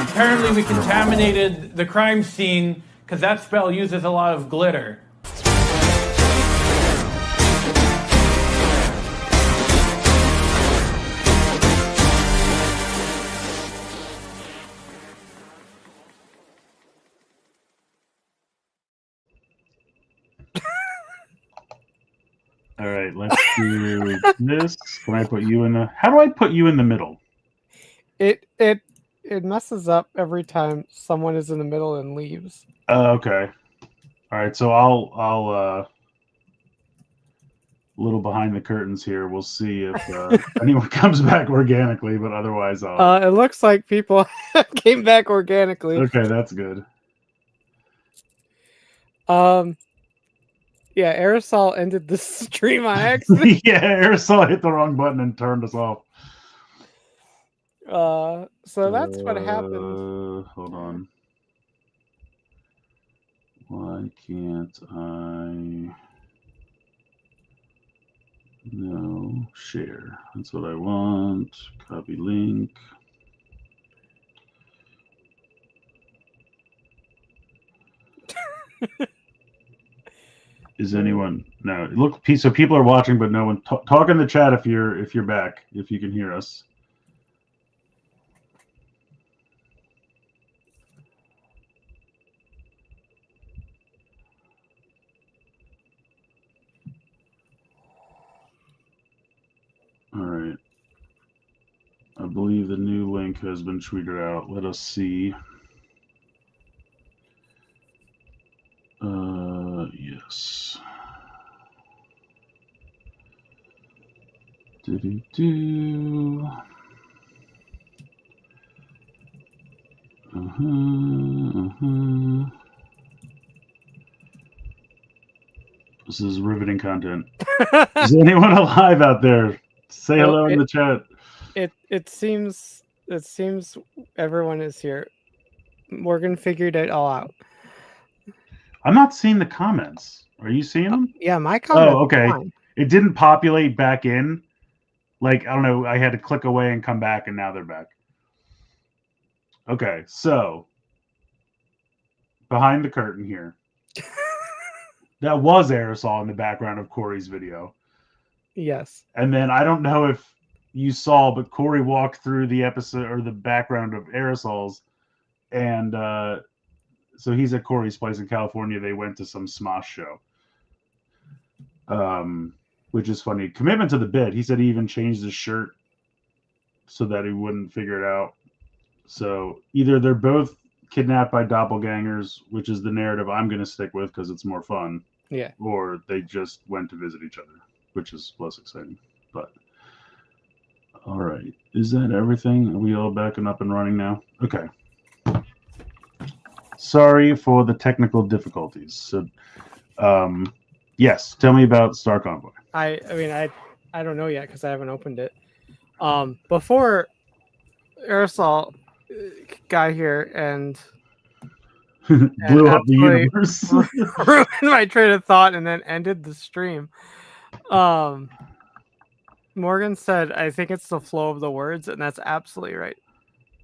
Apparently we contaminated the crime scene because that spell uses a lot of glitter. All right, let's do this. Can I put you in the... How do I put you in the middle? It messes up every time someone is in the middle and leaves. Okay. All right, so I'll a little behind the curtains here. We'll see if anyone comes back organically, but otherwise I'll... It looks like people came back organically. Okay, that's good. Yeah, Aresol ended the stream on accident. Yeah, Aresol hit the wrong button and turned us off. So that's what happened. Hold on. Why can't I... No, share. That's what I want. Copy link. Is anyone... No, look, so people are watching, but no one... Talk in the chat if you're back, if you can hear us. All right. I believe the new link has been tweeted out. Let us see. Yes. Do-do-do. This is riveting content. Is anyone alive out there? Say hello in the chat. It seems everyone is here. Morgan figured it all out. I'm not seeing the comments. Are you seeing them? Yeah, my comments. Oh, okay. It didn't populate back in. Like, I don't know. I had to click away and come back, and now they're back. Okay, so behind the curtain here. That was Aresol in the background of Corey's video. Yes. And then I don't know if you saw, but Corey walked through the episode or the background of Aresol's, and so he's at Corey's place in California. They went to some Smosh show, which is funny. Commitment to the bit. He said he even changed his shirt so that he wouldn't figure it out. So either they're both kidnapped by doppelgangers, which is the narrative I'm going to stick with because it's more fun. Yeah. Or they just went to visit each other, which is less exciting. But all right, is that everything? Are we all back and up and running now? Okay. Sorry for the technical difficulties. So, yes, tell me about Star Convoy. I mean, I don't know yet because I haven't opened it. Before Aresol got here and blew up the universe, ruined my train of thought, and then ended the stream. Morgan said, "I think it's the flow of the words," and that's absolutely right.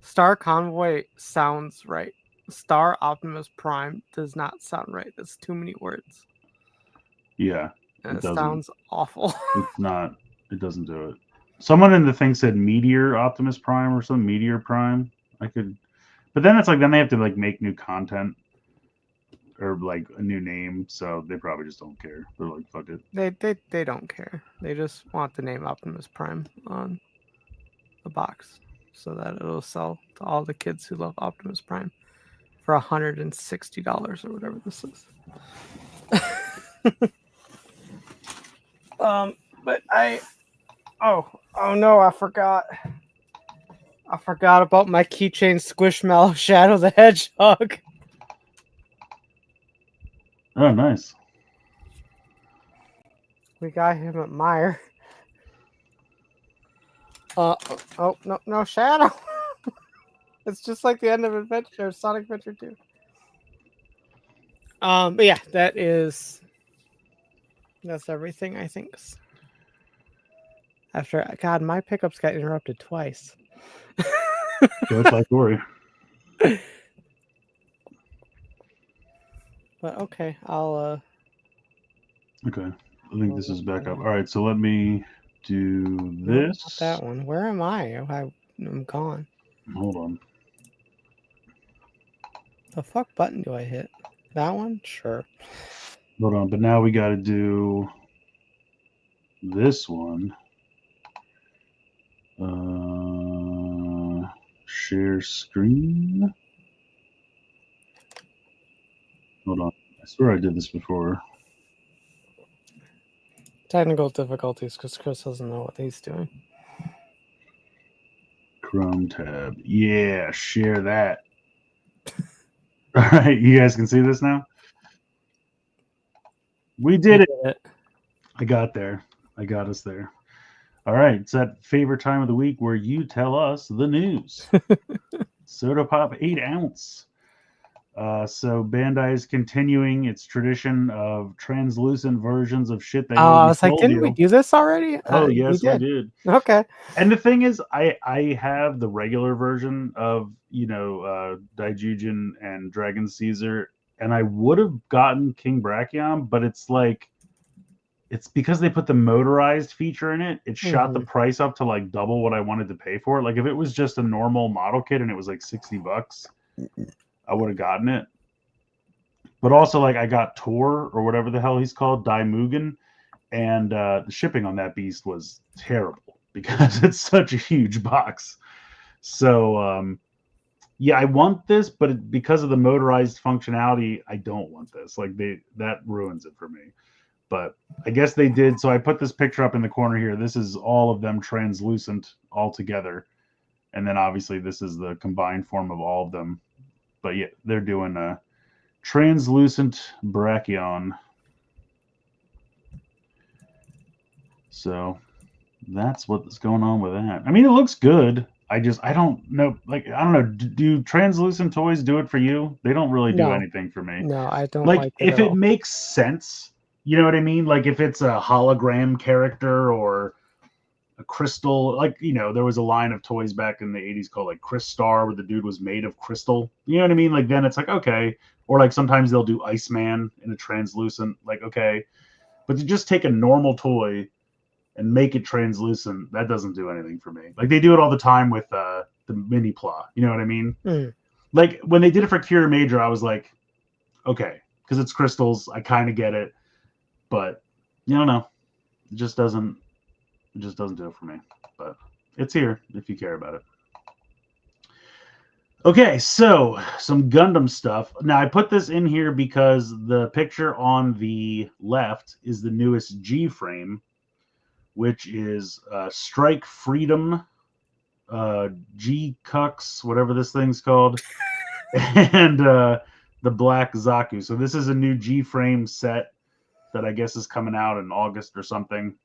Star Convoy sounds right. Star Optimus Prime does not sound right. That's too many words. Yeah. And it sounds awful. It's not. It doesn't do it. Someone in the thing said Meteor Optimus Prime or some Meteor Prime. I could, but then it's like then they have to like make new content or like a new name, so they probably just don't care. They're like, fuck it. They don't care. They just want the name Optimus Prime on the box so that it'll sell to all the kids who love Optimus Prime for $160 or whatever this is. But oh no, I forgot about my keychain Squishmallow Shadow the Hedgehog. Oh, nice. We got him at Meyer. Oh no, Shadow. It's just like the end of Sonic Adventure 2. But yeah, that's everything, I think. After God, my pickups got interrupted twice. Just like Corey. But okay, I'll Okay. I think this is back up. All right, so let me do nope, this. not that one. Where am I? I'm gone. Hold on. The fuck button do I hit? That one? Sure. Hold on, but now we got to do this one. Share screen. Hold on. I swear I did this before. Technical difficulties because Chris doesn't know what he's doing. Chrome tab. Yeah, share that. All right, you guys can see this now? We did it. I got there. I got us there. All right, it's that favorite time of the week where you tell us the news. Soda Pop 8 ounce. So Bandai is continuing its tradition of translucent versions of shit they I was like, told didn't you. we do this already? Oh yes, we did. Okay. And the thing is, I have the regular version of Daijujin and Dragon Caesar, and I would have gotten King Brachion, but it's like it's because they put the motorized feature in it. It shot the price up to like double what I wanted to pay for it. Like if it was just a normal model kit and it was like $60, I would have gotten it. But also like I got Tor or whatever the hell he's called, Daimugen, and the shipping on that beast was terrible because it's such a huge box. So yeah, I want this, but because of the motorized functionality, I don't want this. Like that ruins it for me. But I guess they did. So I put this picture up in the corner here. This is all of them translucent all together. And then obviously this is the combined form of all of them. But yeah, they're doing a translucent Brachion. So that's what's going on with that. I mean, it looks good. I don't know. Like, I don't know. Do translucent toys do it for you? They don't really do anything for me. No, I don't like it if at it all. makes sense. You know what I mean? Like if it's a hologram character or a crystal, like, there was a line of toys back in the 80s called like Crystar where the dude was made of crystal. You know what I mean? Like then it's like, okay. Or like sometimes they'll do Iceman in a translucent, like, okay. But to just take a normal toy and make it translucent, that doesn't do anything for me. Like they do it all the time with the mini Pla. You know what I mean? Like when they did it for Kira Major, I was like, okay, because it's crystals, I kind of get it. But I don't know. It just doesn't do it for me. But it's here if you care about it. Okay, so some Gundam stuff. Now I put this in here because the picture on the left is the newest G frame, which is Strike Freedom, G Cux, whatever this thing's called, and the Black Zaku. So this is a new G frame set that I guess is coming out in August or something.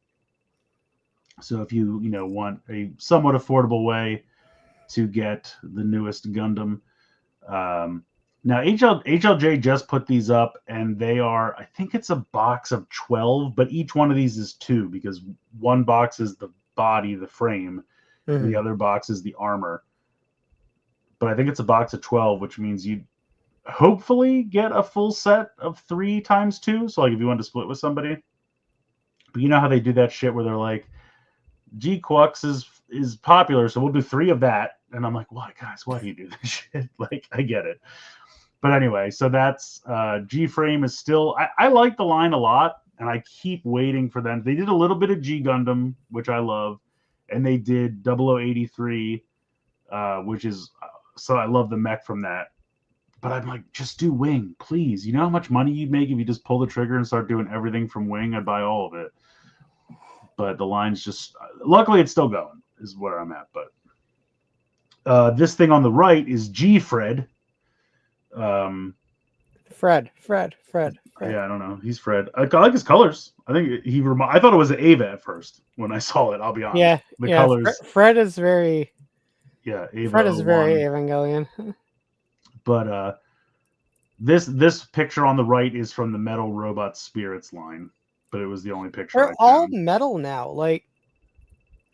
So if you want a somewhat affordable way to get the newest Gundam, now HLJ just put these up, and they are, I think it's a box of 12, but each one of these is 2 because one box is the body, the frame, and the other box is the armor. But I think it's a box of 12, which means you hopefully get a full set of 3 times 2. So like if you want to split with somebody, but you know how they do that shit where they're like, G-Quux is popular, so we'll do 3 of that. And I'm like, why, guys? Why do you do this shit? Like, I get it. But anyway, so that's G-Frame is still... I like the line a lot, and I keep waiting for them. They did a little bit of G-Gundam, which I love, and they did 0083, which is... So I love the mech from that. But I'm like, just do Wing, please. You know how much money you'd make if you just pull the trigger and start doing everything from Wing? I'd buy all of it. But the line's just... Luckily, it's still going, is where I'm at. But this thing on the right is G-Fred. Fred. Yeah, I don't know. He's Fred. I like his colors. I think I thought it was an Ava at first when I saw it. I'll be honest. Yeah, the colors. Fred is very. Yeah, Ava Fred is very 01. Evangelion. But This picture on the right is from the Metal Robot Spirits line, but it was the only picture They're I all found. metal now. Like,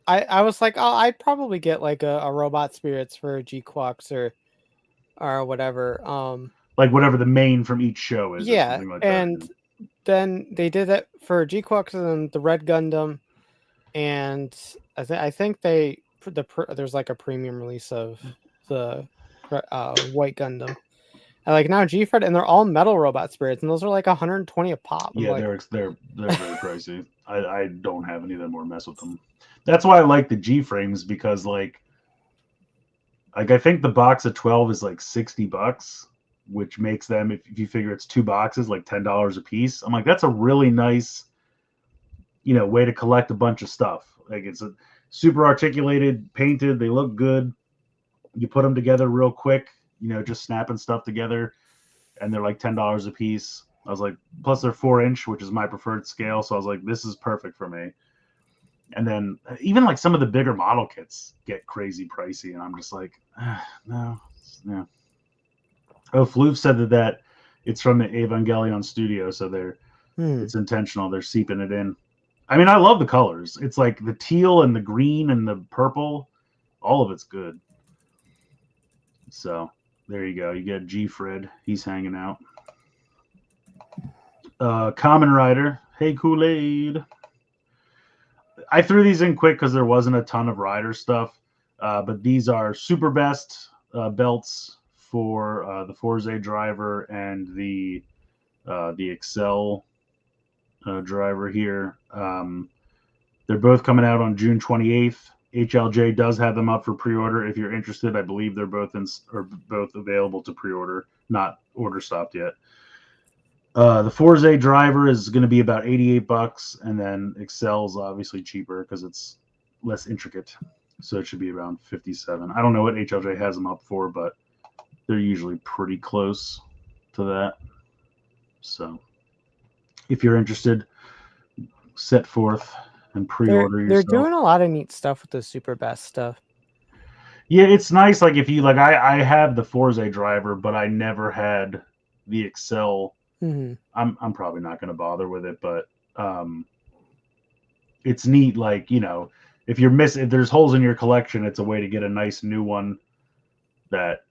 I was like, oh, I'd probably get like a Robot Spirits for a G-Quux or whatever. Like whatever the main from each show is, or Yeah, something like and that. then they did it for G-Quux and the Red Gundam, and I think there's like a premium release of the White Gundam. And like now G-Fred, and they're all metal Robot Spirits, and those are like 120 a pop. I'm Yeah, like, they're very pricey. I don't have any of them or mess with them. That's why I like the G frames, because like I think the box of 12 is like $60, which makes them, if you figure it's 2 boxes, like $10 a piece. I'm like, that's a really nice, way to collect a bunch of stuff. Like, it's a super articulated, painted, they look good. You put them together real quick, just snapping stuff together, and they're like $10 a piece. I was like, plus they're 4-inch, which is my preferred scale. So I was like, this is perfect for me. And then even like some of the bigger model kits get crazy pricey, and I'm just like, no. Oh, Floof said that it's from the Evangelion studio, so it's intentional. They're seeping it in. I mean, I love the colors. It's like the teal and the green and the purple. All of it's good. So there you go. You get G-Fred. He's hanging out. Common Rider. Hey, Kool-Aid. I threw these in quick because there wasn't a ton of Rider stuff. But these are Super Best belts for the Forze driver and the Excel driver here. They're both coming out on June 28th. HLJ does have them up for pre-order. If you're interested, I believe they're both both available to pre-order, not order stopped yet. The Forze driver is going to be about $88, and then Excel's obviously cheaper because it's less intricate, so it should be around $57. I don't know what HLJ has them up for, but they're usually pretty close to that. So if you're interested, set forth and pre-order yourself. They're doing a lot of neat stuff with the Super Best stuff. Yeah, it's nice. Like if you like, I have the Forze driver, but I never had the Excel. Mm-hmm. I'm probably not going to bother with it, but it's neat. Like, if there's holes in your collection, it's a way to get a nice new one that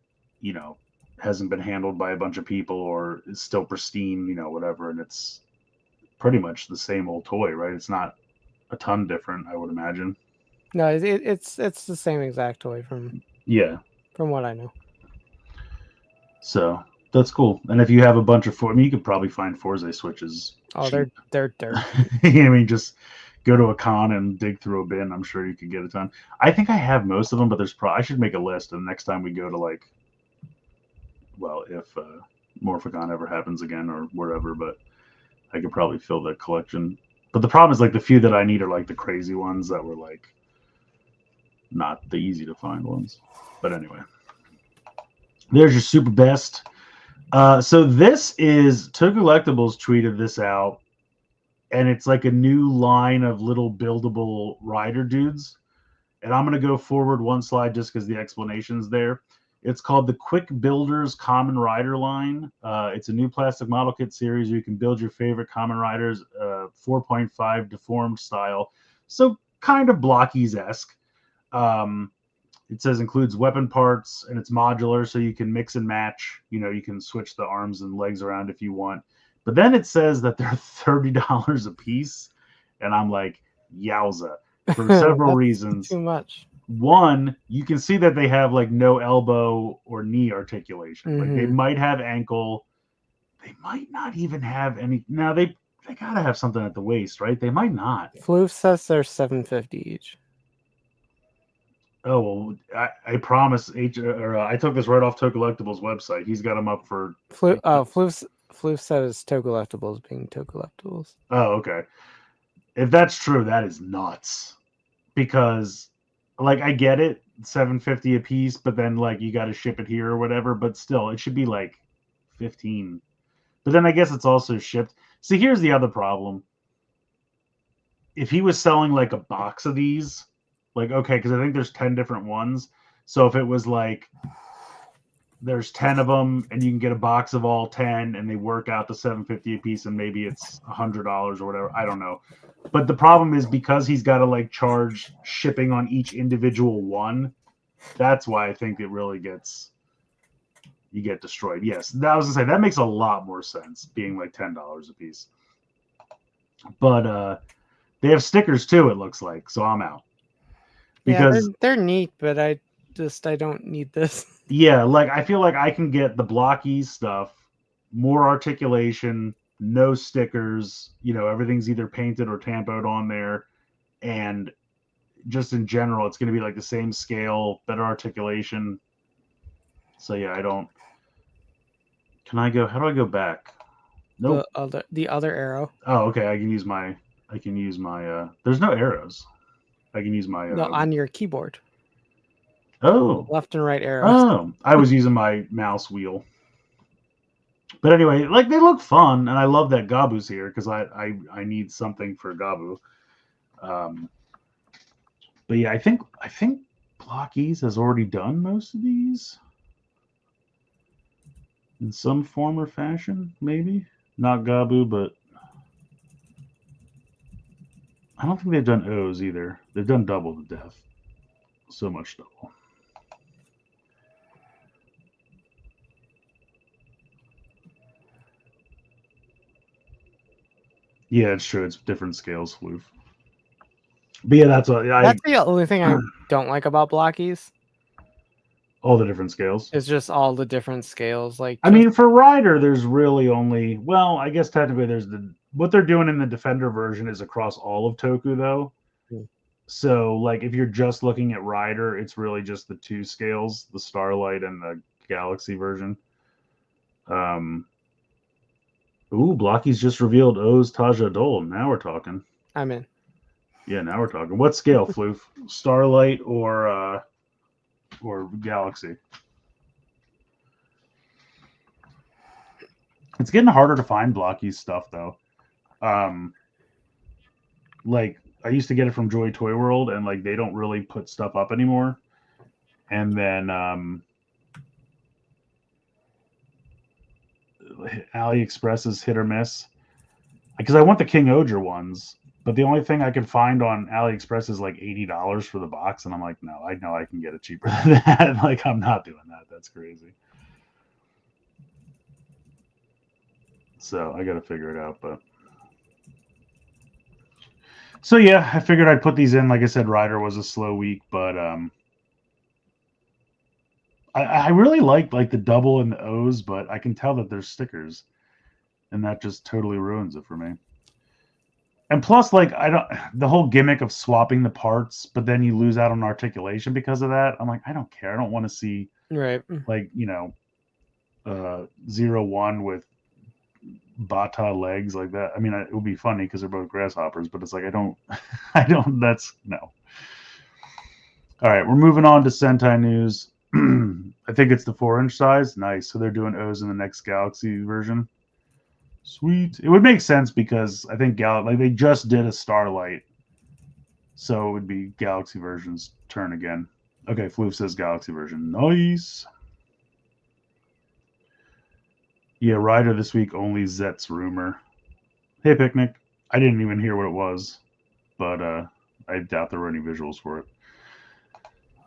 hasn't been handled by a bunch of people or is still pristine, whatever. And it's pretty much the same old toy, right? It's not a ton different, I would imagine. No, it's the same exact toy from what I know. So that's cool. And if you have a bunch of you could probably find Forze switches. Oh, cheap. they're dirt. I mean, just go to a con and dig through a bin. I'm sure you could get a ton. I think I have most of them, but I should make a list. And next time we go to if Morphicon ever happens again or wherever, but I could probably fill that collection. But the problem is like the few that I need are like the crazy ones that were like not the easy to find ones. But anyway, there's your Super Best. So this is Toku Collectibles tweeted this out, and it's like a new line of little buildable rider dudes. And I'm going to go forward one slide just because the explanation's there. It's called the Quick Builders Common Rider line. It's a new plastic model kit series where you can build your favorite Common Riders 4.5 deformed style. So kind of Blockies-esque. It says includes weapon parts, and it's modular, so you can mix and match. You can switch the arms and legs around if you want. But then it says that they're $30 a piece, and I'm like, yowza, for several reasons. Too much. One, you can see that they have like no elbow or knee articulation. Like they might have ankle, they might not even have any. Now they gotta have something at the waist, right? They might not. Floof says they're $750 each. Oh well, I promise. I took this right off Toku Collectibles website. He's got them up for. Floof says Toku Collectibles being Toku Collectibles. Oh, okay. If that's true, that is nuts. Because, like, I get it, $750 a piece, but then like you got to ship it here or whatever. But still, it should be like $15. But then I guess it's also shipped. See, here's the other problem. If he was selling like a box of these. Like, okay, because I think there's 10 different ones. So if it was like there's 10 of them, and you can get a box of all 10, and they work out to $7.50 a piece, and maybe it's $100 or whatever. I don't know. But the problem is because he's got to like charge shipping on each individual one. That's why I think it really you get destroyed. Yes, I was gonna say that makes a lot more sense, being like $10 a piece. But they have stickers too. It looks like, so I'm out. Because they're neat, but I don't need this. Yeah, like I feel like I can get the blocky stuff, more articulation, no stickers. Everything's either painted or tampoed on there, and just in general, it's going to be like the same scale, better articulation. So yeah, I don't. Can I go? How do I go back? Nope. The other arrow. Oh, okay. I can use my. There's no arrows. I can use my. No, on your keyboard. Oh. Left and right arrows. Oh, I was using my mouse wheel. But anyway, like they look fun, and I love that Gabu's here because I need something for Gabu. But yeah, I think Blockies has already done most of these in some form or fashion, maybe not Gabu, but I don't think they've done O's either. They've done Double to Death, so much Double. Yeah, it's true. It's different scales, Floof. But yeah, that's the only thing I don't like about Blockies. All the different scales. It's just all the different scales. Like, I mean, for Rider, there's really only. Well, I guess technically there's what they're doing in the Defender version is across all of Toku, though. So, like, if you're just looking at Rider, it's really just the two scales, the Starlight and the Galaxy version. Blocky's just revealed O's Taja Dole. Now we're talking. I'm in. Yeah, now we're talking. What scale, Floof? Starlight or Galaxy? It's getting harder to find Blocky's stuff, though. Like, I used to get it from Joy Toy World, and like they don't really put stuff up anymore. And then AliExpress is hit or miss. Because I want the King Oger ones, but the only thing I can find on AliExpress is like $80 for the box, and I'm like, no, I know I can get it cheaper than that. Like, I'm not doing that. That's crazy. So I got to figure it out, but. So yeah, I figured I'd put these in. Like I said, Rider was a slow week, but I really like the double and the O's, but I can tell that there's stickers, and that just totally ruins it for me. And plus, like the whole gimmick of swapping the parts, but then you lose out on articulation because of that. I'm like, I don't care. I don't want to see like 0-1 with Bata legs like that. I mean, it would be funny because they're both grasshoppers, but it's like I don't. That's no. All right, we're moving on to Sentai news. I think it's the 4-inch size. Nice. So they're doing O's in the next Galaxy version. Sweet. It would make sense because I think they just did a Starlight, so it would be Galaxy version's turn again. Okay, Floof says Galaxy version. Nice. Yeah, Rider this week only Zet's rumor. Hey, Picnic. I didn't even hear what it was, but I doubt there were any visuals for it.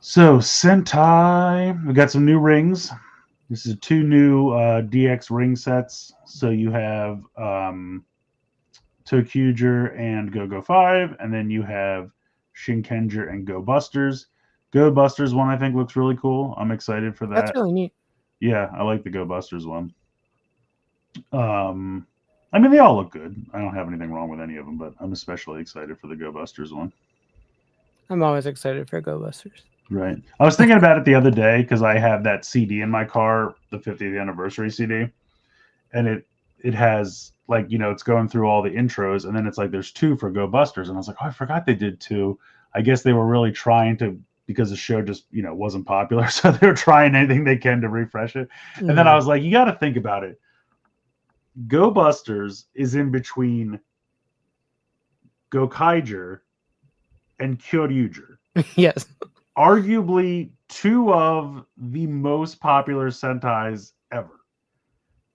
So, Sentai. We got some new rings. This is 2 new DX ring sets. So you have Tokuger and Go-Go 5, and then you have Shinkenger and Go Busters. Go Busters one I think looks really cool. I'm excited for that. That's really neat. Yeah, I like the Go Busters one. I mean, they all look good. I don't have anything wrong with any of them, but I'm especially excited for the Go Busters one. I'm always excited for Go Busters. Right. I was thinking about it the other day because I have that CD in my car, the 50th anniversary CD, and it has like, it's going through all the intros, and then it's like there's 2 for Go Busters, and I was like, oh, I forgot they did 2. I guess they were really trying to, because the show just wasn't popular, so they were trying anything they can to refresh it. And then I was like, you got to think about it. Go Busters is in between Gokaiger and Kyoryuger. Yes. arguably two of the most popular Sentais ever.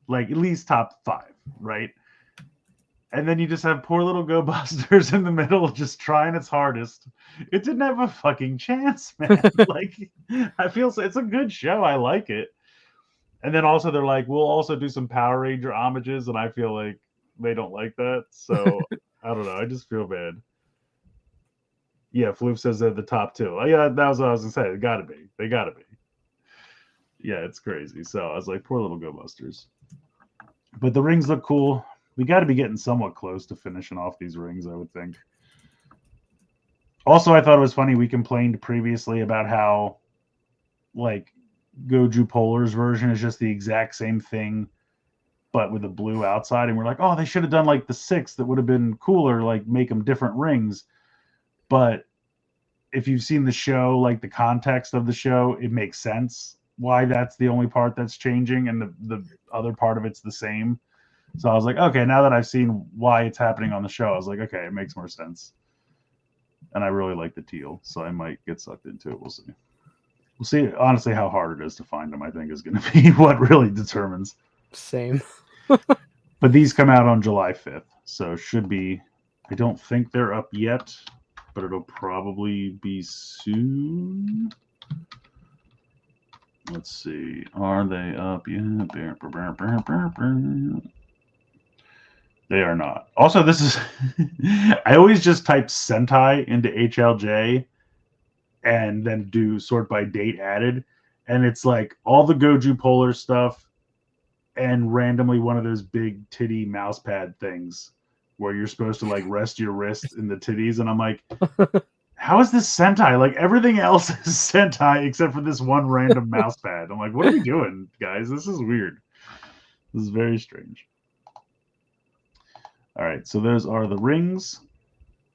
Like, at least top 5, right? And then you just have poor little Go Busters in the middle just trying its hardest. It didn't have a fucking chance, man. Like, I feel it's a good show. I like it. And then also they're like, we'll also do some Power Ranger homages, and I feel like they don't like that. So I don't know. I just feel bad. Yeah, Floof says they're the top 2. Oh, yeah, that was what I was gonna say. They gotta be. They gotta be. Yeah, it's crazy. So I was like, poor little Go Busters. But the rings look cool. We got to be getting somewhat close to finishing off these rings, I would think. Also, I thought it was funny. We complained previously about how, like, Goju Polar's version is just the exact same thing, but with a blue outside. And we're like, oh, they should have done like the 6 that would have been cooler, like make them different rings. But if you've seen the show, like the context of the show, it makes sense why that's the only part that's changing, and the other part of it's the same. So I was like, okay, now that I've seen why it's happening on the show, I was like, okay, it makes more sense. And I really like the teal, so I might get sucked into it. We'll see. We'll see, honestly, how hard it is to find them, I think, is going to be what really determines. Same. But these come out on July 5th, so should be, I don't think they're up yet, but it'll probably be soon. Let's see. Are they up yet? They are not. Also, this is... I always just type Sentai into HLJ and then do sort by date added. And it's like all the Goju Polar stuff and randomly one of those big titty mouse pad things where you're supposed to like rest your wrist in the titties. And I'm like, how is this Sentai? Like everything else is Sentai except for this one random mouse pad. I'm like, what are we doing, guys? This is weird. This is very strange. All right, so those are the rings.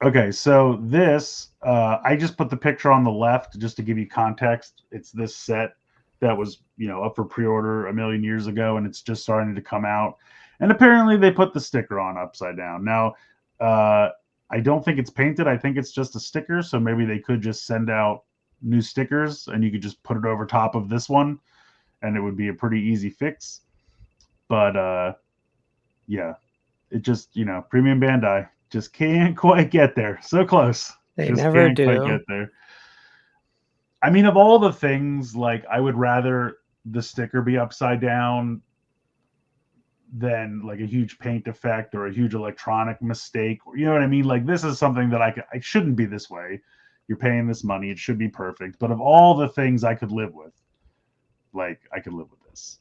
Okay, so this, I just put the picture on the left just to give you context. It's this set that was, up for pre-order a million years ago, and it's just starting to come out. And apparently they put the sticker on upside down. Now, I don't think it's painted. I think it's just a sticker, so maybe they could just send out new stickers, and you could just put it over top of this one, and it would be a pretty easy fix. But, yeah. It just, Premium Bandai just can't quite get there. So close. They just never can't quite do. get there. I mean, of all the things, like, I would rather the sticker be upside down than like a huge paint effect or a huge electronic mistake. You know what I mean? Like, this is something that I shouldn't be this way. You're paying this money. It should be perfect. But of all the things I could live with, like, I could live with this.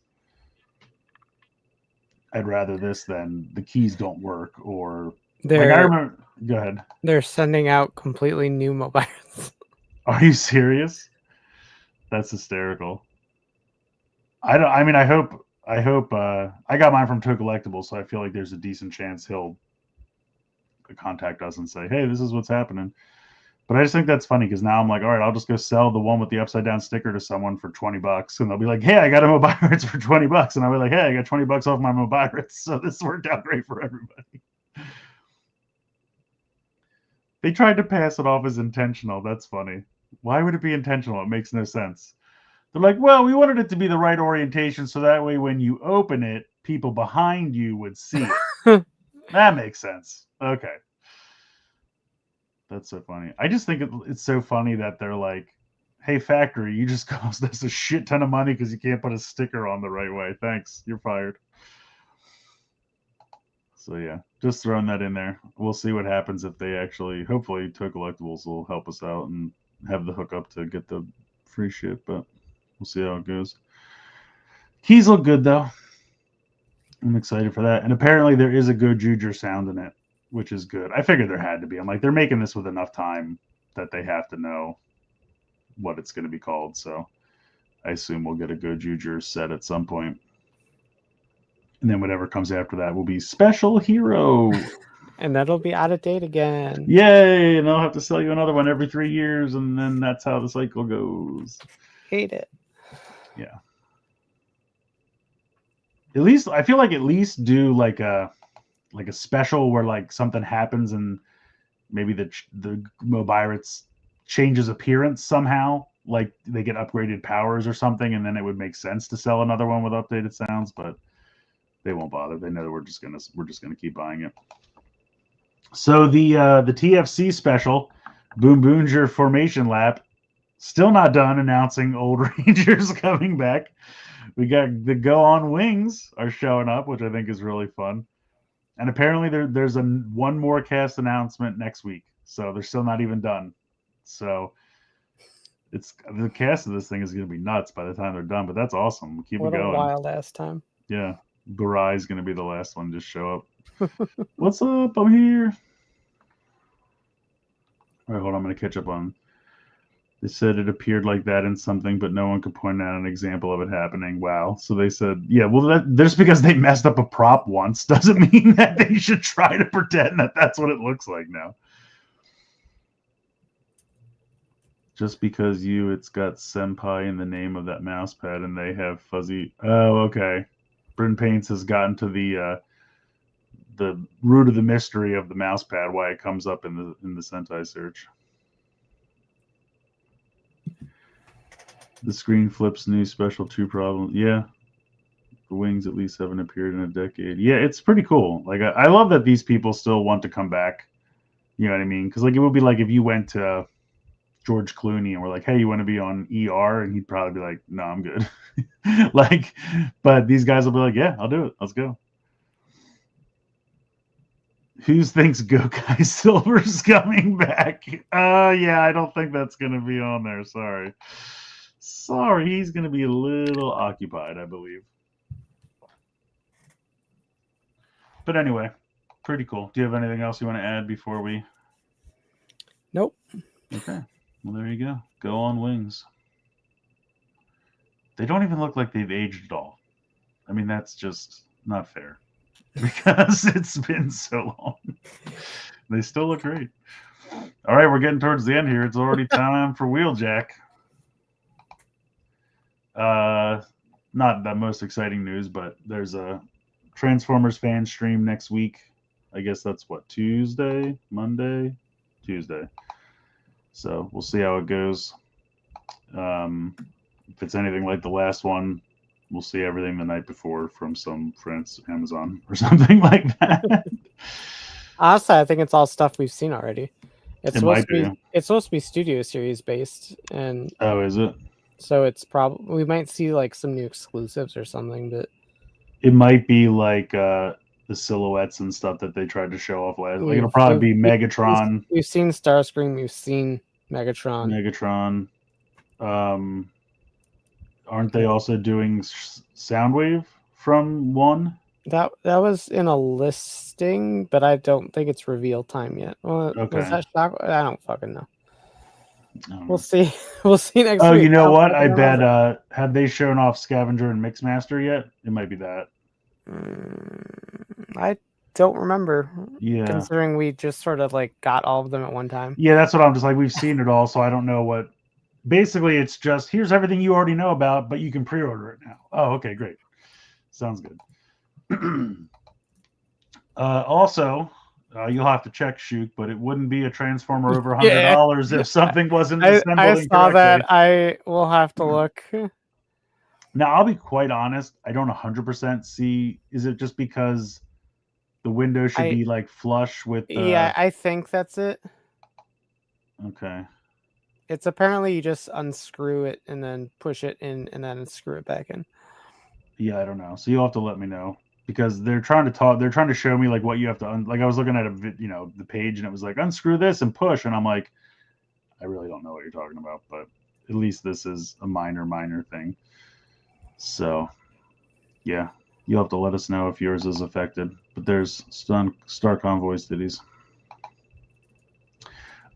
I'd rather this than the keys don't work or like I remember. Go ahead. They're sending out completely new mobiles. Are you serious? That's hysterical. I hope I got mine from Toku Collectibles, so I feel like there's a decent chance he'll contact us and say, hey, this is what's happening. But I just think that's funny because now I'm like, all right, I'll just go sell the one with the upside down sticker to someone for $20, and they'll be like, hey, I got a Mobiritz for $20, and I'll be like, hey, I got $20 off my Mobiritz, so this worked out great for everybody. They tried to pass it off as intentional. That's funny. Why would it be intentional? It makes no sense. They're like, well, we wanted it to be the right orientation so that way when you open it, people behind you would see it. That makes sense. Okay. That's so funny. I just think it's so funny that they're like, hey, factory, you just cost us a shit ton of money because you can't put a sticker on the right way. Thanks. You're fired. So, yeah, just throwing that in there. We'll see what happens if they actually, hopefully, Toy Collectibles will help us out and have the hookup to get the free shit, but we'll see how it goes. Keys look good, though. I'm excited for that. And apparently there is a good Juger sound in it, which is good. I figured there had to be. I'm like, they're making this with enough time that they have to know what it's going to be called. So I assume we'll get a good Juger set at some point. And then whatever comes after that will be Special Hero. And that'll be out of date again. Yay! And I'll have to sell you another one every 3 years, and then that's how the cycle goes. Hate it. Yeah. At least I feel like at least do like a special where like something happens and maybe the Mobiritz changes appearance somehow. like they get upgraded powers or something, and then it would make sense to sell another one with updated sounds, but they won't bother. They know that we're just gonna keep buying it. So the TFC special, Boom Boonger Formation Lap, still not done announcing old Rangers coming back. We got the Go On Wings are showing up, which I think is really fun. And apparently there's one more cast announcement next week. So they're still not even done. So the cast of this thing is going to be nuts by the time they're done, but that's awesome. Keep it going. What a wild ass time. Yeah. Barai is going to be the last one to show up. What's up? I'm here. All right, hold on. I'm going to catch up on. They said it appeared like that in something, but no one could point out an example of it happening. Wow. So they said, yeah, well, just because they messed up a prop once doesn't mean that they should try to pretend that that's what it looks like now. Just because it's got Senpai in the name of that mouse pad and they have fuzzy. Oh, okay. Bryn Paints has gotten to the root of the mystery of the mouse pad, why it comes up in the Sentai search. The screen flips new special 2 problem. Yeah. The wings at least haven't appeared in a decade. Yeah, it's pretty cool. Like I love that these people still want to come back. You know what I mean? Because like it would be like if you went to George Clooney and we're like, hey, you want to be on ER? And he'd probably be like, no, I'm good. Like, but these guys will be like, yeah, I'll do it. Let's go. Who thinks Gokai Silver's coming back? Yeah, I don't think that's going to be on there. Sorry, he's going to be a little occupied, I believe. But anyway, pretty cool. Do you have anything else you want to add before we? Nope. Okay. Well, there you go. Go On Wings. They don't even look like they've aged at all. I mean, that's just not fair because it's been so long. They still look great. All right, we're getting towards the end here. It's already time for Wheeljack. Not the most exciting news, but there's a Transformers fan stream next week. I guess that's what, Tuesday, Monday, Tuesday. So we'll see how it goes. If it's anything like the last one, we'll see everything the night before from some France Amazon or something like that. Honestly, I think it's all stuff we've seen already. It might be. It's supposed to be Studio Series based, and oh, is it? So it's probably we might see like some new exclusives or something, but it might be like the silhouettes and stuff that they tried to show off last. Like it'll probably be Megatron. We've seen Starscream. We've seen Megatron. Aren't they also doing Soundwave from 1? That was in a listing, but I don't think it's reveal time yet. Well, okay. Was that Shock? I don't fucking know. We'll see. We'll see next week. Oh, you know what? I bet. Have they shown off Scavenger and Mixmaster yet? It might be that. I don't remember. Yeah. Considering we just sort of like got all of them at one time. Yeah, that's what I'm just like. We've seen it all, so I don't know what. Basically, it's just here's everything you already know about, but you can pre-order it now. Oh, okay, great. Sounds good. Also. You'll have to check, Shuk, but it wouldn't be a Transformer over $100 if something wasn't assembled I saw incorrectly. that. I will have to look. Now, I'll be quite honest. I don't 100% see. Is it just because the window should be like flush with the... Yeah, I think that's it. Okay. It's apparently you just unscrew it and then push it in and then screw it back in. Yeah, I don't know. So you'll have to let me know. Because they're trying to show me like what you have to like I was looking at the page and it was like unscrew this and push and I'm like I really don't know what you're talking about, but at least this is a minor thing. So yeah, you'll have to let us know if yours is affected. But there's Star Convoy Cities.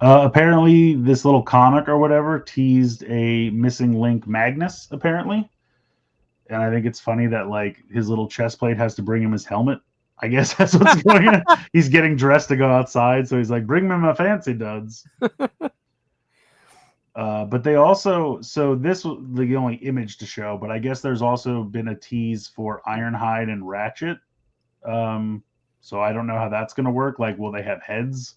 Apparently this little comic or whatever teased a missing link Magnus apparently. And I think it's funny that like his little chest plate has to bring him his helmet. I guess that's what's going on. He's getting dressed to go outside, so he's like, "Bring me my fancy duds." But they also, so this was the only image to show. But I guess there's also been a tease for Ironhide and Ratchet. So I don't know how that's going to work. Like, will they have heads?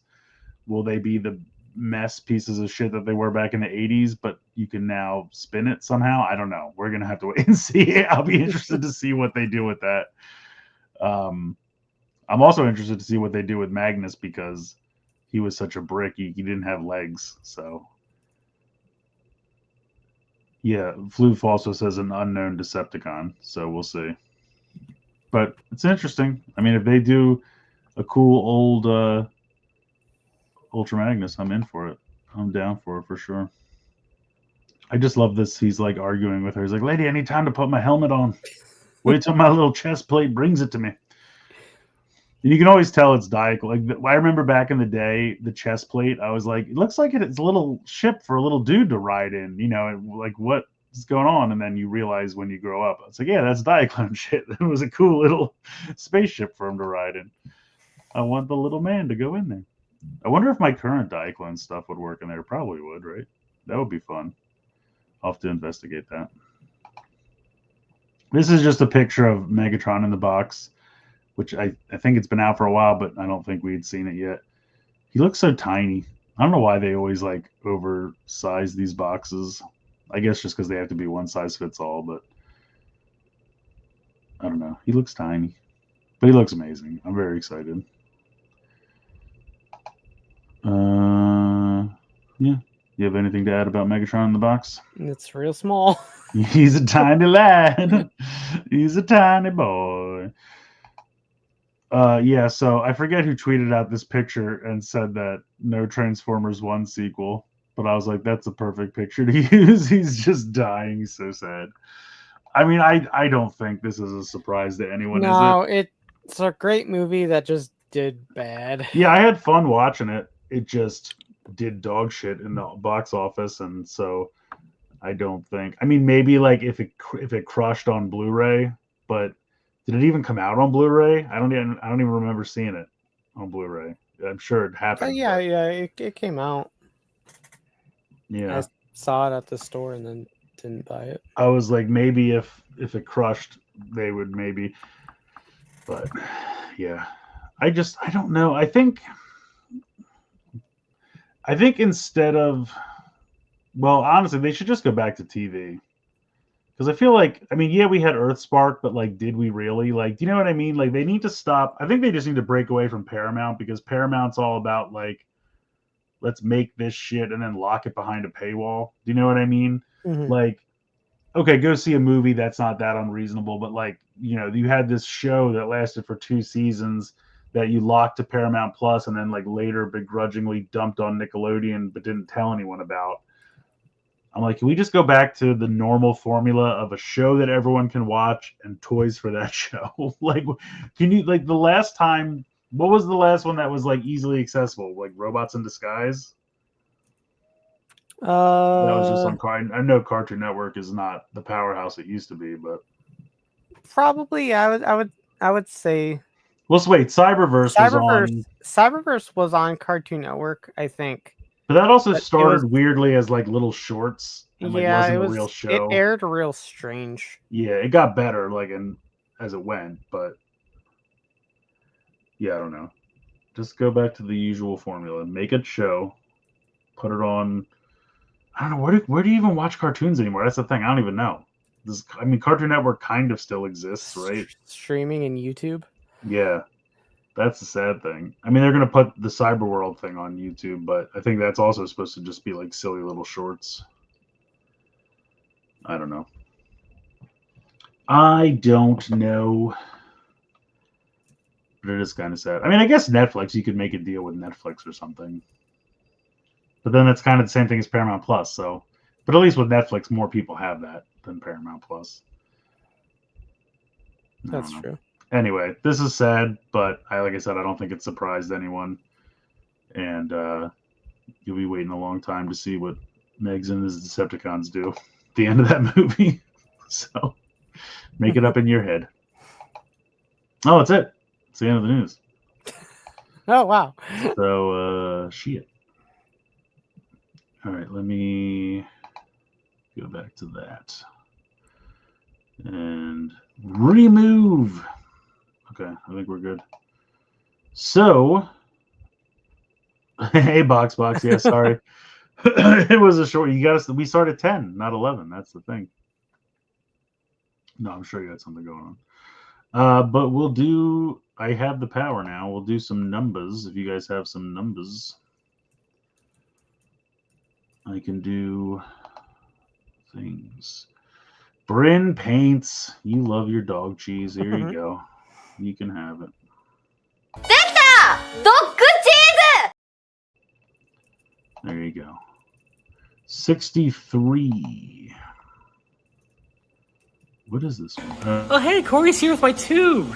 Will they be the mess pieces of shit that they were back in the 80s, but you can now spin it somehow. I don't know. We're gonna have to wait and see. I'll be interested to see what they do with that. I'm also interested to see what they do with Magnus because he was such a brick. He didn't have legs, so yeah. Floof also says an unknown Decepticon, so we'll see. But it's interesting. I mean, if they do a cool old Ultra Magnus, I'm in for it. I'm down for it for sure. I just love this. He's like arguing with her. He's like, "Lady, I need time to put my helmet on. Wait till my little chest plate brings it to me." And you can always tell it's Dyke. Like I remember back in the day, the chest plate. I was like, it looks like it's a little ship for a little dude to ride in. You know, like what is going on? And then you realize when you grow up, it's like, yeah, that's Diaclone shit. It was a cool little spaceship for him to ride in. I want the little man to go in there. I wonder if my current Diaclone stuff would work in there. Probably would, right? That would be fun. I'll have to investigate that. This is just a picture of Megatron in the box, which I think it's been out for a while, but I don't think we'd seen it yet. He looks so tiny. I don't know why they always like oversize these boxes. I guess just because they have to be one size fits all, but I don't know. He looks tiny, but he looks amazing. I'm very excited. Yeah. You have anything to add about Megatron in the box? It's real small. He's a tiny lad. He's a tiny boy. Yeah, so I forget who tweeted out this picture and said that no Transformers 1 sequel, but I was like, that's a perfect picture to use. He's just dying. He's so sad. I mean, I don't think this is a surprise to anyone, No, is it? it's a great movie that just did bad. Yeah, I had fun watching it. It just did dog shit in the box office, and so I don't think. I mean, maybe like if it crushed on Blu-ray, but did it even come out on Blu-ray? I don't even remember seeing it on Blu-ray. I'm sure it happened. Yeah, it came out. Yeah, I saw it at the store and then didn't buy it. I was like, maybe if it crushed, they would maybe. But yeah, I don't know. I think instead of, well, honestly, they should just go back to TV. Because I feel like, I mean, yeah, we had Earthspark, but like, did we really? Like, do you know what I mean? Like, they need to stop. I think they just need to break away from Paramount because Paramount's all about like, let's make this shit and then lock it behind a paywall. Do you know what I mean? Mm-hmm. Like, okay, go see a movie that's not that unreasonable, but like, you know, you had this show that lasted for 2 seasons that you locked to Paramount Plus and then like later begrudgingly dumped on Nickelodeon but didn't tell anyone about. I'm like, can we just go back to the normal formula of a show that everyone can watch and toys for that show? Like, can you, like, the last time, what was the last one that was like easily accessible? Like Robots in Disguise? That was just on I know Cartoon Network is not the powerhouse it used to be, but probably I would say. Well, wait, Cyberverse was on Cartoon Network, I think. But that also started weirdly as like little shorts and like wasn't a real show. It aired real strange. Yeah, it got better like as it went, but yeah, I don't know. Just go back to the usual formula. Make a show, put it on. I don't know, where do you even watch cartoons anymore? That's the thing. I don't even know. I mean, Cartoon Network kind of still exists, right? Streaming and YouTube. Yeah. That's the sad thing. I mean, they're going to put the Cyberworld thing on YouTube, but I think that's also supposed to just be like silly little shorts. I don't know. I don't know. But it is kind of sad. I mean, I guess Netflix, you could make a deal with Netflix or something. But then it's kind of the same thing as Paramount Plus. So, but at least with Netflix, more people have that than Paramount Plus. That's true. Anyway, this is sad, but like I said, I don't think it surprised anyone. And you'll be waiting a long time to see what Megs and his Decepticons do at the end of that movie. So make it up in your head. Oh, that's it. It's the end of the news. Oh, wow. So, shit. All right, let me go back to that. And remove. Okay, I think we're good. So, Hey, Box. Yeah, sorry. It was a short. We start at 10, not 11. That's the thing. No, I'm sure you got something going on. But we'll do. I have the power now. We'll do some numbers. If you guys have some numbers, I can do things. Bryn Paints. You love your dog cheese. Here you go. You can have it. There you go. 63. What is this one? Oh, hey, Corey's here with my tube.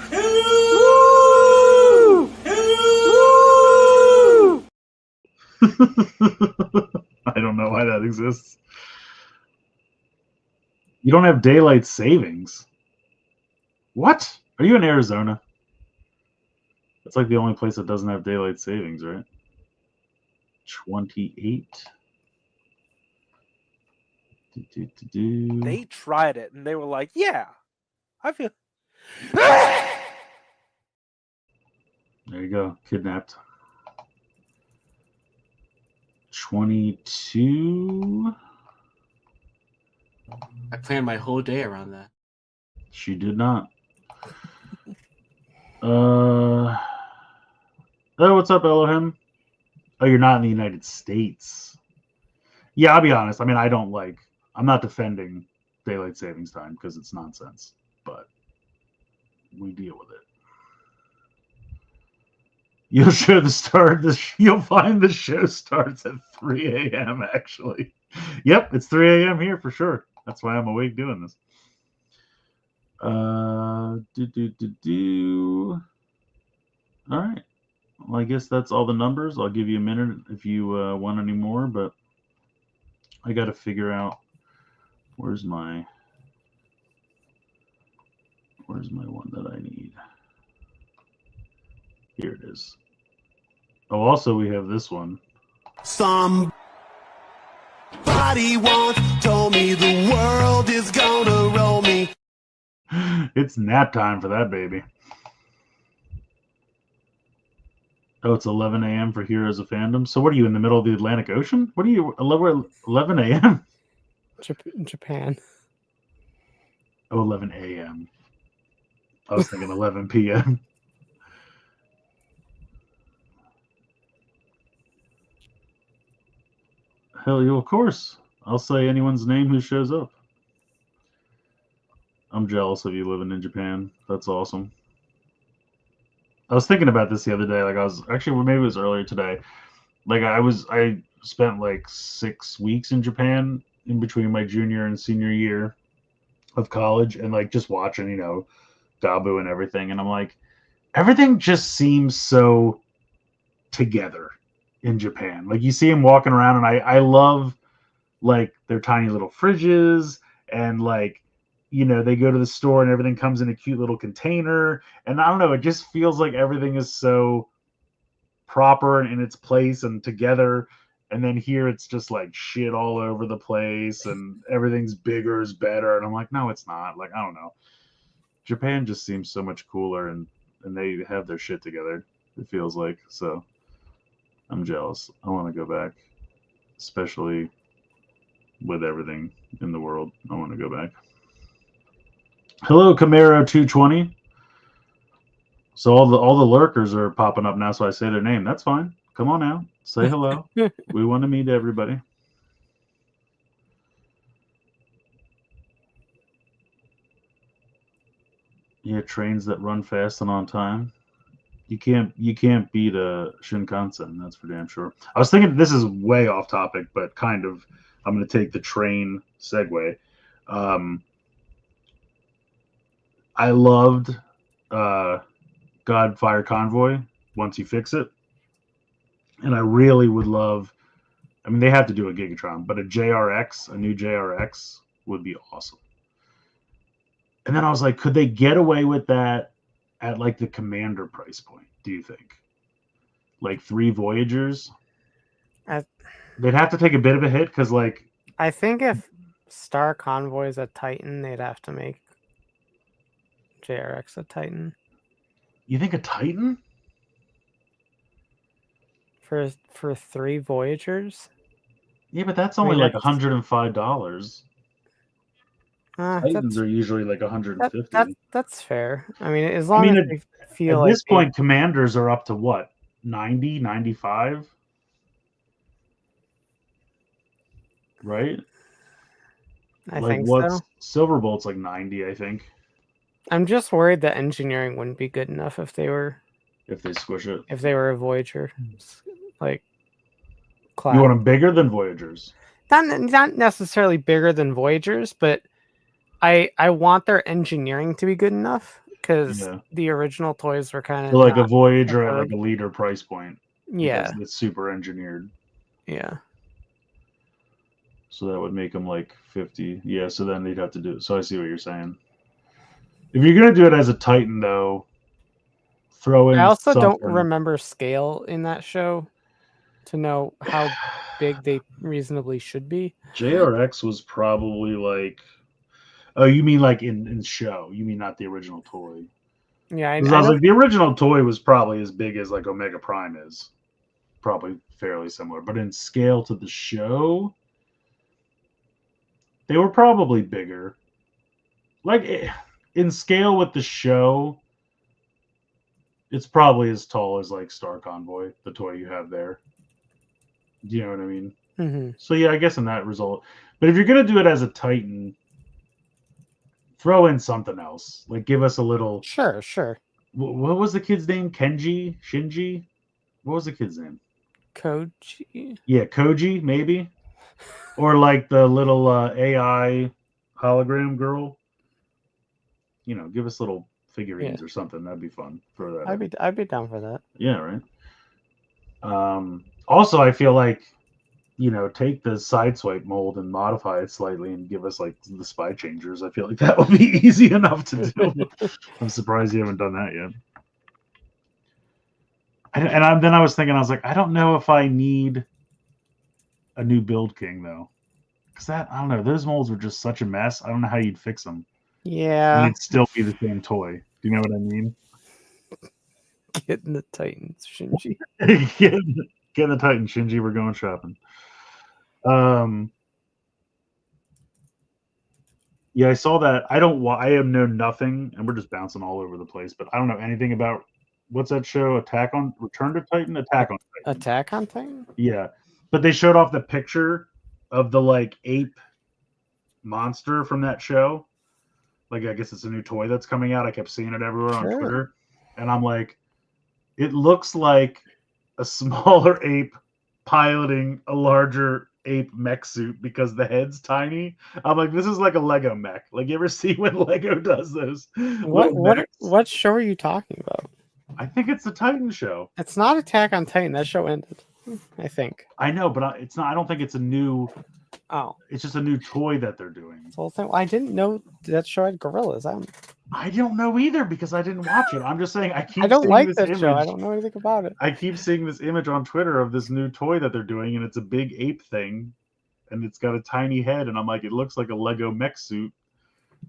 I don't know why that exists. You don't have daylight savings. What? Are you in Arizona? That's like the only place that doesn't have daylight savings, right? 28. They tried it and they were like, yeah, I feel. There you go. Kidnapped. 22. I planned my whole day around that. She did not. Oh, what's up, Elohim? Oh, you're not in the United States. Yeah, I'll be honest. I mean, I'm not defending daylight savings time because it's nonsense, but we deal with it. You'll find the show starts at 3 a.m. actually. Yep, it's 3 a.m. here for sure. That's why I'm awake doing this. All right. Well, I guess that's all the numbers. I'll give you a minute if you want any more, but I got to figure out where's my one that I need. Here it is. Oh, also we have this one. Somebody once told me the world is gonna roll me. It's nap time for that baby. Oh, it's 11 a.m. for Heroes of Fandom. So what are you, in the middle of the Atlantic Ocean? What are you, 11 a.m.? Japan. Oh, 11 a.m. I was thinking 11 p.m. Hell, you, of course. I'll say anyone's name who shows up. I'm jealous of you living in Japan. That's awesome. I was thinking about this the other day. Like, I was actually, maybe it was earlier today. Like, I spent like 6 weeks in Japan in between my junior and senior year of college, and like just watching, Gabu and everything. And I'm like, everything just seems so together in Japan. Like, you see them walking around, and I love like their tiny little fridges, and like, they go to the store and everything comes in a cute little container. And I don't know, it just feels like everything is so proper and in its place and together. And then here it's just like shit all over the place and everything's bigger is better. And I'm like, no, it's not. Like, I don't know. Japan just seems so much cooler, and they have their shit together, it feels like. So I'm jealous. I want to go back, especially with everything in the world. I want to go back. Hello, Camaro 220. So all the lurkers are popping up now, so I say their name. That's fine. Come on out. Say hello. We want to meet everybody. Yeah, trains that run fast and on time. You can't beat a Shinkansen, that's for damn sure. I was thinking, this is way off topic, but kind of, I'm going to take the train segue. I loved God Fire Convoy once you fix it. And I really would love, I mean, they have to do a Gigatron, but a new JRX would be awesome. And then I was like, could they get away with that at like the Commander price point, do you think? Like 3 Voyagers? They'd have to take a bit of a hit because, like, I think if Star Convoy is a Titan, they'd have to make JRX a Titan. You think a Titan? for 3 Voyagers. Yeah, but that's I only mean, like that's- $105. Titans That's are usually like 150. that's fair. I mean, as long mean, as they feel At like this point, commanders are up to what? 90, 95? Right? I Like think what's so. Silverbolt's like 90, I think, I'm just worried that engineering wouldn't be good enough if they were if they squish it. a Voyager, like class. You want them bigger than Voyagers. Not necessarily bigger than Voyagers, but I want their engineering to be good enough because Yeah. the original toys were kind of So like a Voyager at like superb. a leader price point. Yeah, Because it's super engineered. yeah. So that would make them like 50. Yeah, so then they'd have to do it. So I see what you're saying. If you're going to do it as a Titan, though, throw in I also don't something. remember scale in that show to know how big they reasonably should be. JRX was probably like... Oh, you mean like in show? You mean not the original toy? Yeah, I Because I was know. like, the original toy was probably as big as like Omega Prime is. Probably fairly similar. But in scale to the show, they were probably bigger. Like in scale with the show, it's probably as tall as like Star Convoy, the toy you have there. Do you know what I mean? Mm-hmm. So yeah, I guess in that result. But if you're gonna do it as a Titan, throw in something else. Like give us a little. Sure. What was the kid's name? Kenji? Shinji? What was the kid's name? Koji. Yeah, Koji, maybe. Or like the little AI hologram girl. You know, give us little figurines or something. That'd be fun. Throw that. I'd be down for that. Yeah, right. Also, I feel like, take the Sideswipe mold and modify it slightly and give us like the spy changers. I feel like that would be easy enough to do. I'm surprised you haven't done that yet. Then I was thinking, I was like, I don't know if I need a new Build King though, because I don't know, those molds were just such a mess. I don't know how you'd fix them. Yeah. And it'd still be the same toy. Do you know what I mean? Getting the Titans, Shinji. Get the Titan, Shinji. We're going shopping. Yeah, I saw that. I know nothing, and we're just bouncing all over the place. But I don't know anything about what's that show? Return to Titan. Attack on Titan. Attack on Titan. Yeah, but they showed off the picture of the like ape monster from that show. Like, I guess it's a new toy that's coming out. I kept seeing it everywhere on Twitter, and I'm like, it looks like a smaller ape piloting a larger ape mech suit because the head's tiny. I'm like, this is like a Lego mech. Like, you ever see when Lego does those? What show are you talking about? I think it's the Titan show. It's not Attack on Titan. That show ended, I think. I know, but it's not. I don't think it's a new. Oh, it's just a new toy that they're doing. Whole thing. I didn't know that show had gorillas. I don't know either because I didn't watch it. I'm just saying I don't seeing like this that image. show. I don't know anything about it. I keep seeing this image on Twitter of this new toy that they're doing, and it's a big ape thing, and it's got a tiny head, and I'm like, it looks like a Lego mech suit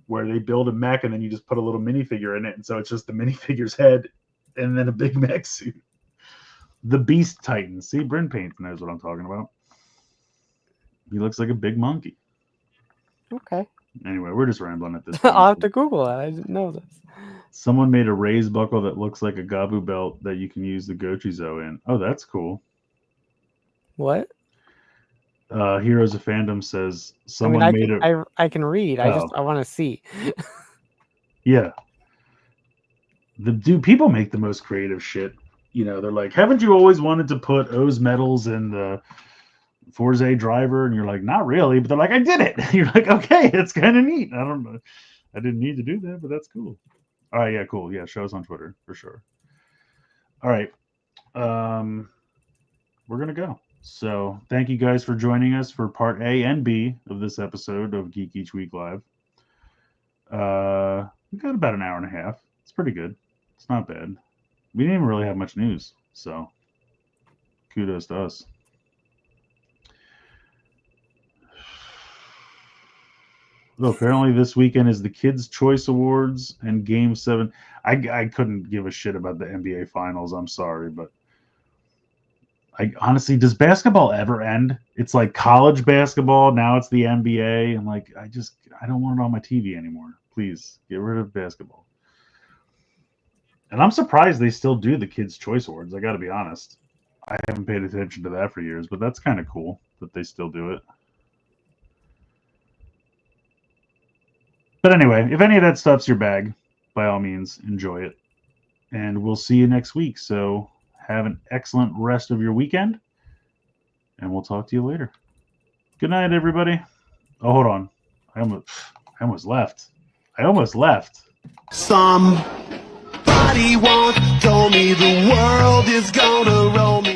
where they build a mech and then you just put a little minifigure in it, and so it's just the minifigure's head and then a big mech suit. The Beast Titan. See, Bryn Paint knows what I'm talking about. He looks like a big monkey. Okay. Anyway, we're just rambling at this point. I'll have to Google it. I didn't know this. Someone made a raised buckle that looks like a Gabu belt that you can use the Gochizo in. Oh, that's cool. What? Heroes of Fandom says someone made it. I can read. Oh. I want to see. Yeah. People make the most creative shit. They're like, haven't you always wanted to put O's medals in the Forza driver? And you're like, not really. But they're like, I did it. You're like, okay, it's kind of neat. I don't know. I didn't need to do that, but that's cool. All right, yeah, cool. Yeah, show us on Twitter for sure. All right. We're going to go. So thank you guys for joining us for part A and B of this episode of Geek Each Week Live. We got about an hour and a half. It's pretty good. It's not bad. We didn't even really have much news, so kudos to us. Well, apparently this weekend is the Kids' Choice Awards and Game 7. I couldn't give a shit about the NBA Finals. I'm sorry, but honestly, does basketball ever end? It's like college basketball. Now it's the NBA. I'm like, I don't want it on my TV anymore. Please get rid of basketball. And I'm surprised they still do the Kids' Choice Awards. I got to be honest. I haven't paid attention to that for years, but that's kind of cool that they still do it. But anyway, if any of that stuff's your bag, by all means, enjoy it. And we'll see you next week. So have an excellent rest of your weekend. And we'll talk to you later. Good night, everybody. Oh, hold on. I almost left. Somebody once told me the world is gonna roll me.